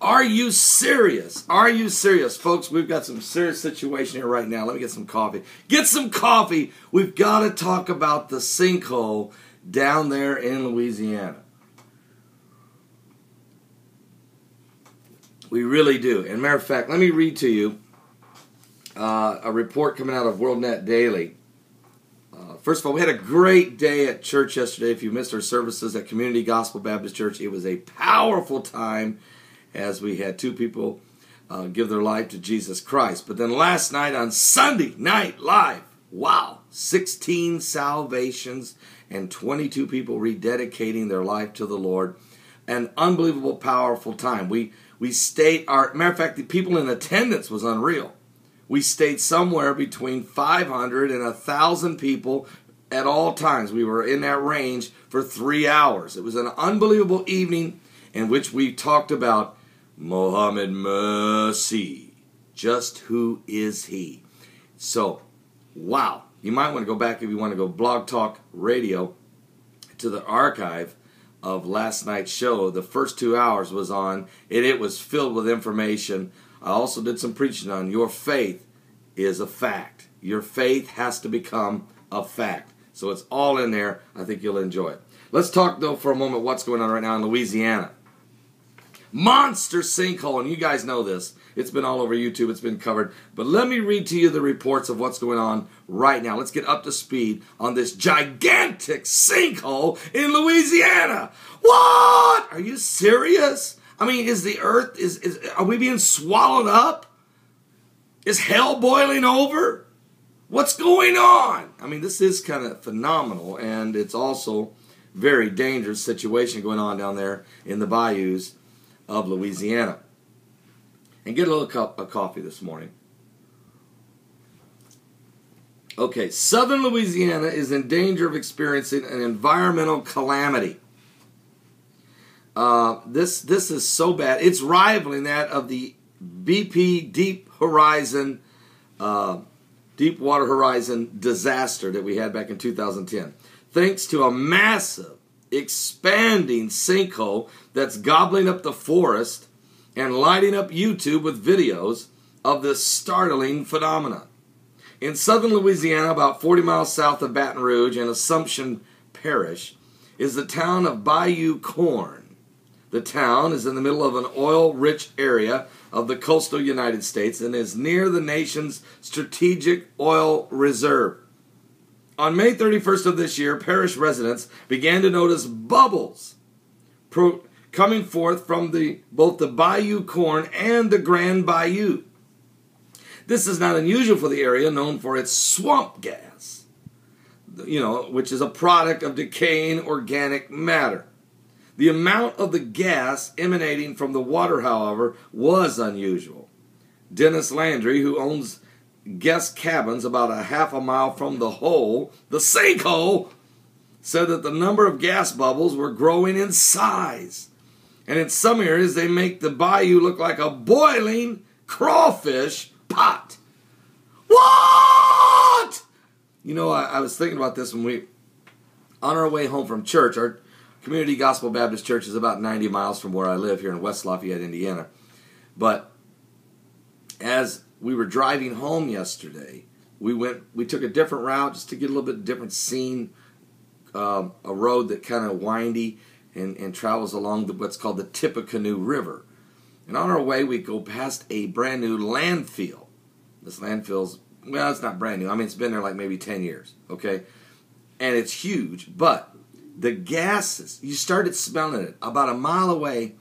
Are you serious? Are you serious? Folks, we've got some serious situation here right now. Let me get some coffee. Get some coffee. We've got to talk about the sinkhole down there in Louisiana. We really do. And matter of fact, let me read to you a report coming out of WorldNet Daily. First of all, we had a great day at church yesterday. If you missed our services at Community Gospel Baptist Church, it was a powerful time as we had two people give their life to Jesus Christ. But then last night on Sunday Night Live, wow, 16 salvations and 22 people rededicating their life to the Lord. An unbelievable, powerful time. We stayed, matter of fact, the people in attendance was unreal. We stayed somewhere between 500 and 1,000 people at all times. We were in that range for 3 hours. It was an unbelievable evening in which we talked about Muhammad Masih. Just who is he? So, wow. You might want to go back, if you want to go Blog Talk Radio, to the archive of last night's show. The first 2 hours was on, and it was filled with information. I also did some preaching on your faith is a fact. Your faith has to become a fact. So it's all in there. I think you'll enjoy it. Let's talk, though, for a moment what's going on right now in Louisiana. Monster sinkhole, and you guys know this. It's been all over YouTube. It's been covered. But let me read to you the reports of what's going on right now. Let's get up to speed on this gigantic sinkhole in Louisiana. What? Are you serious? I mean, is the earth, are we being swallowed up? Is hell boiling over? What's going on? I mean, this is kind of phenomenal, and it's also very dangerous situation going on down there in the bayous of Louisiana. And get a little cup of coffee this morning. Okay, southern Louisiana is in danger of experiencing an environmental calamity. This is so bad. It's rivaling that of the BP Deepwater Horizon disaster that we had back in 2010. Thanks to a massive, expanding sinkhole that's gobbling up the forest and lighting up YouTube with videos of this startling phenomenon. In southern Louisiana, about 40 miles south of Baton Rouge in Assumption Parish, is the town of Bayou Corn. The town is in the middle of an oil-rich area of the coastal United States and is near the nation's strategic oil reserve. On May 31st of this year, parish residents began to notice bubbles coming forth from both the Bayou Corn and the Grand Bayou. This is not unusual for the area, known for its swamp gas, which is a product of decaying organic matter. The amount of the gas emanating from the water, however, was unusual. Dennis Landry, who owns guest cabins about a half a mile from the sinkhole, said that the number of gas bubbles were growing in size. And in some areas, they make the bayou look like a boiling crawfish pot. What? I was thinking about this when on our way home from church. Our Community Gospel Baptist Church is about 90 miles from where I live here in West Lafayette, Indiana. But as we were driving home yesterday, we took a different route just to get a little bit different scene, a road that kind of windy and travels along what's called the Tippecanoe River. And on our way, we go past a brand new landfill. This landfill's, well, it's not brand new. I mean, it's been there like maybe 10 years, okay? And it's huge, but the gases, you started smelling it. About a mile away,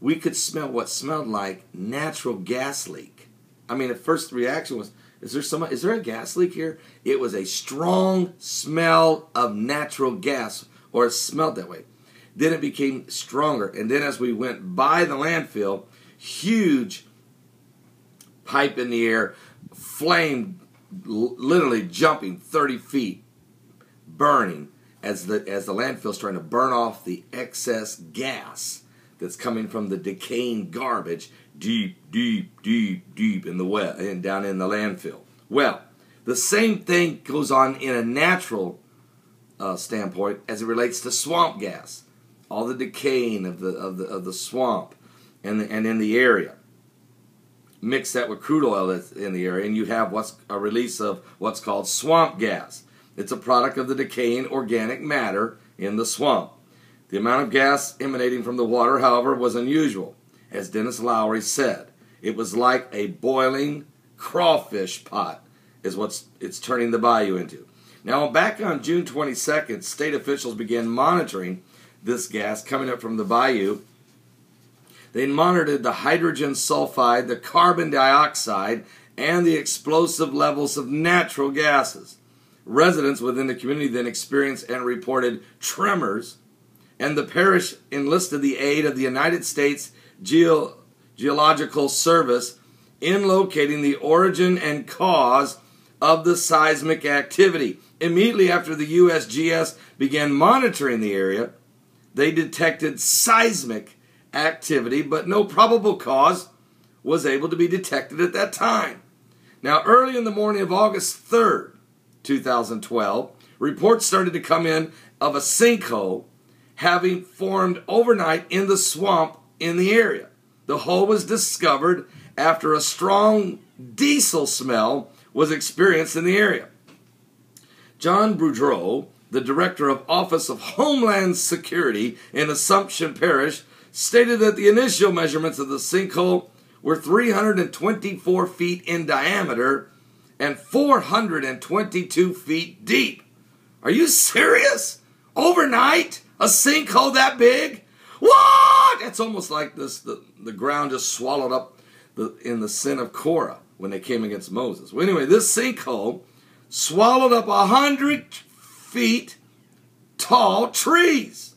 we could smell what smelled like natural gas leak. I mean, at first the reaction was, is there a gas leak here? It was a strong smell of natural gas, or it smelled that way. Then it became stronger, and then as we went by the landfill, huge pipe in the air, flame literally jumping 30 feet, burning, as the landfill's trying to burn off the excess gas that's coming from the decaying garbage deep in the well and down in the landfill. Well, the same thing goes on in a natural standpoint as it relates to swamp gas. All the decaying of the swamp and in the area. Mix that with crude oil that's in the area, and you have a release of what's called swamp gas. It's a product of the decaying organic matter in the swamp. The amount of gas emanating from the water, however, was unusual. As Dennis Lowry said, it was like a boiling crawfish pot is what it's turning the bayou into. Now, back on June 22nd, state officials began monitoring this gas coming up from the bayou. They monitored the hydrogen sulfide, the carbon dioxide, and the explosive levels of natural gases. Residents within the community then experienced and reported tremors, and the parish enlisted the aid of the United States Geological Service in locating the origin and cause of the seismic activity. Immediately after the USGS began monitoring the area, they detected seismic activity, but no probable cause was able to be detected at that time. Now, early in the morning of August 3rd, 2012, reports started to come in of a sinkhole having formed overnight in the swamp in the area. The hole was discovered after a strong diesel smell was experienced in the area. John Boudreau, the director of Office of Homeland Security in Assumption Parish, stated that the initial measurements of the sinkhole were 324 feet in diameter and 422 feet deep. Are you serious? Overnight? A sinkhole that big? What? It's almost like the ground just swallowed up in the sin of Korah when they came against Moses. Well, anyway, this sinkhole swallowed up 100 feet tall trees.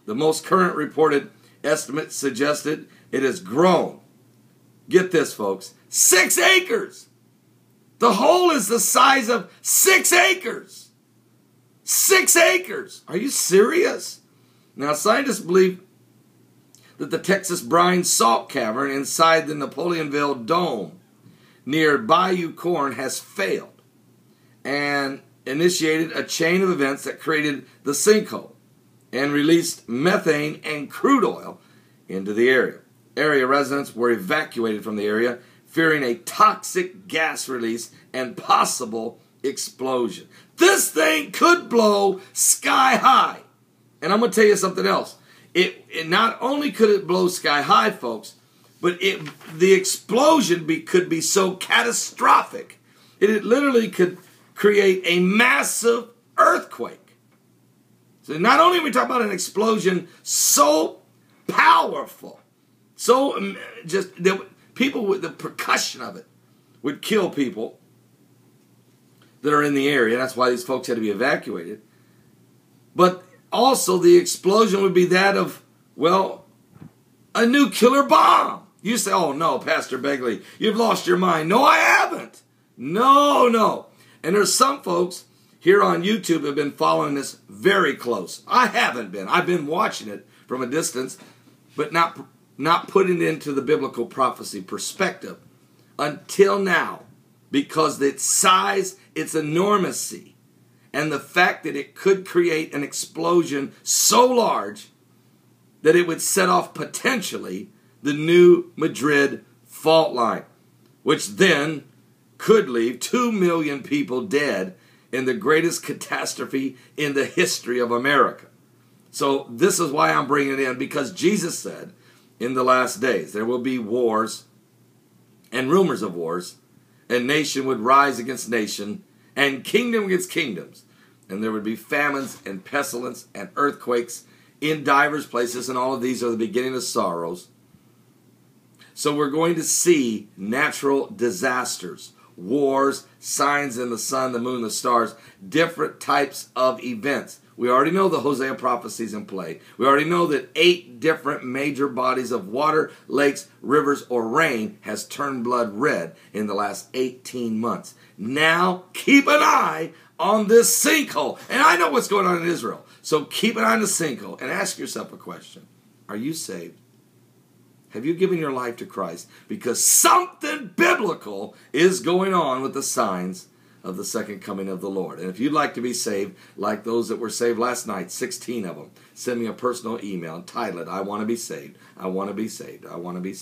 The most current reported estimate suggested it has grown. Get this, folks. 6 acres. The hole is the size of 6 acres. 6 acres. Are you serious? Now, scientists believe that the Texas brine salt cavern inside the Napoleonville Dome near Bayou Corn has failed and initiated a chain of events that created the sinkhole and released methane and crude oil into the area. Area residents were evacuated from the area, fearing a toxic gas release and possible explosion. This thing could blow sky high. And I'm going to tell you something else. It not only could it blow sky high, folks, but the explosion could be so catastrophic. It literally could create a massive earthquake. So not only are we talking about an explosion so powerful, so just people with the percussion of it would kill people that are in the area. That's why these folks had to be evacuated. But also the explosion would be that of, well, a nuclear bomb. You say, oh no, Pastor Begley, you've lost your mind. No, I haven't. No. And there's some folks here on YouTube have been following this very close. I haven't been. I've been watching it from a distance, but not putting it into the biblical prophecy perspective until now, because its size, its enormity, and the fact that it could create an explosion so large that it would set off potentially the new Madrid fault line, which then could leave 2 million people dead in the greatest catastrophe in the history of America. So this is why I'm bringing it in, because Jesus said in the last days there will be wars and rumors of wars, and nation would rise against nation, and kingdom against kingdoms, and there would be famines and pestilence and earthquakes in divers places, and all of these are the beginning of sorrows. So we're going to see natural disasters, wars, signs in the sun, the moon, the stars, different types of events. We already know the Hosea prophecies in play. We already know that 8 different major bodies of water, lakes, rivers, or rain has turned blood red in the last 18 months. Now, keep an eye on this sinkhole. And I know what's going on in Israel. So keep an eye on the sinkhole and ask yourself a question. Are you saved? Have you given your life to Christ? Because something biblical is going on with the signs of the second coming of the Lord. And if you'd like to be saved, like those that were saved last night, 16 of them, send me a personal email and title it, I want to be saved, I want to be saved, I want to be saved.